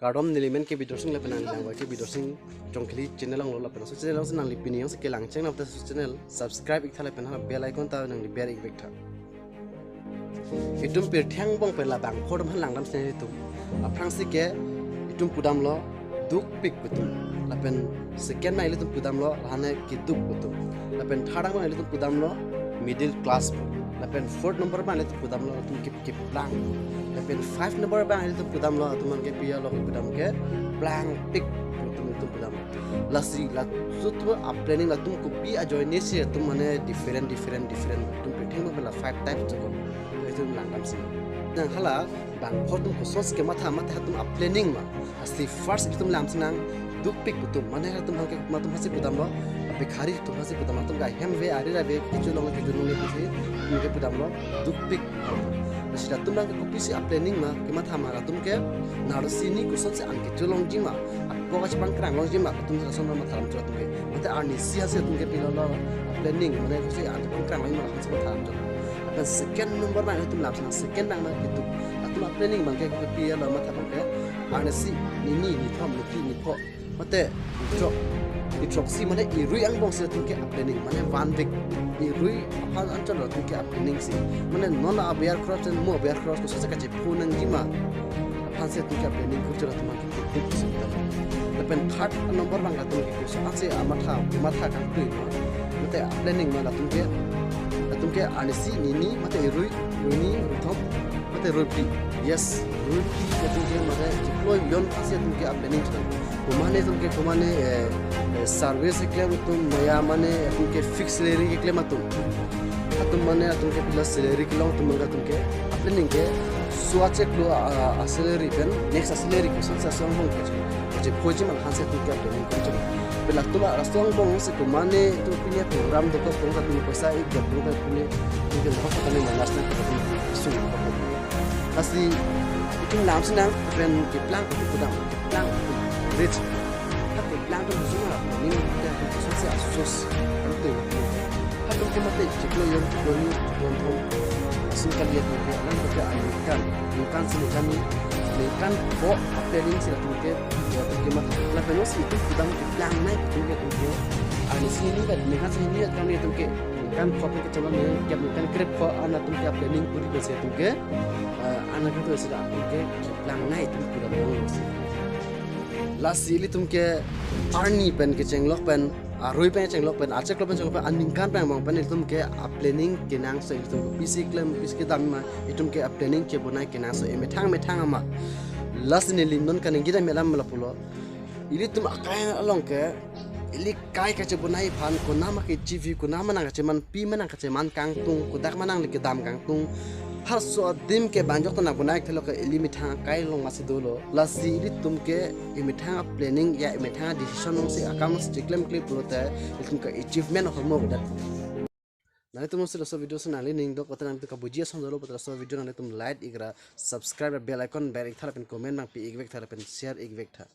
Kardom nilimen ke bidor sing lepenan lang ke bidor sing jongkli channel lang lo lepenan so channel sing nang lipini yang ke lang cheng na channel subscribe ik thale pen ha bell icon ta nang ber ik bek tha itum pir thang bong pe la bang phodom han lang dam se itum aprang si ke itum pudam lo duk pik betum lapen second na itum pudam lo hane ki duk betum lapen third na itum pudam lo middle class lapen fourth number ba itum pudam lo itum kip lang lapen 5 number ba itum pudam lo itum ke pia lo pudam ke lang pik betum itum pudam lasi la sutu up planning la tum ko pi a join nesi tum mane different tum pe theng ba la 5 types to itum lang dam si nang hala bang phodum ko sos ke matha tum up planning ma asli first itum lam sinang duk pik betum mane tum ke matum hasi pudam lo ape khari tum hasi pudam tum ga hem ve ari ra ve kichu long ke junu ne pusi tum ke pudam lo duk pik sida tum nang ke kopi si up planning ma ke matha ma tum ke naro sini ko sos se an kichu long jima ko ga chpang krang long jima tum sa son ma tharam chura tum ke mate arni si hasi tum ke pilo lo planning mane ko se an krang long ma han se tharam chura dan second number bang itu lam sana second bang itu atau planning bang ke pia lo mata bang ke arne si ni thom ni pho mate drop si mane irui ang bong se tu ke planning mane one week irui apal anchal lo tu ke planning si mane non abiar cross and mo abiar cross ko se ka che phunang jima apal se tu ke planning ko chura tu ma ke tip si lepen third number bang tu ke so ase matha kan tu mate planning ma la tu ke tumke anisi nini mate rui thom mate rupi yes rupi tumke mate deploy yon asia tumke planning kumane service claim tum maya mane tumke fix salary ke claim atum mane tumke plus salary ke long tumga tumke planning ke suache klo salary pen next salary ko sa song hong ke je phoji man hanse tumke planning ko bila tuma rastong bong se kumane tu punya program do ko pong tu pesa ik job do ko punya ke ho ko tane manas na ko su asli ikin lam sinang friend ke plan ko kudam plan rich ha ke plan to zuma ni da ko so se asos tu ha to ke mate chiklo yon ko ni don to asin kali ya ke alam ko ke kan sini kami kan po planning sila tuke ya ke mate la penos itu kudam ke plan na tuke ani sini kan ni kan sini kan ni tuke kan foto ke coba ni kan grab ko ana tuke planning puri ke se tuke ana ka to sila tuke plan na itu kudam la sili tumke arni pen ke chenglok pen aroi pen chenglok pen achek pen chenglok pen aning kan pen mong pen itum ke planning kenang so itum pc claim pc dam ma itum ke planning ke bonai kenang so metang ama las ne lindon kan ngira melam melapulo ili tum akai along ke ili kai ka che bonai phan ko nama ke tv ko nama nang che man pi manang ka che man kang tung ko dak manang le ke dam kang tung har so dim ke banjok to na bonai thelo ke ili mitha kai long masi dolo lasi ili tum ke imitha planning ya imitha decision ong se akam se claim clip purote itum ka achievement of mo bedat nale tum se so video se nale ning do kota nam ka bujia son dolo patra so video nale tum like igra subscribe bell icon bell ik thara pen comment mang pi ik vek thara pen share ik vek tha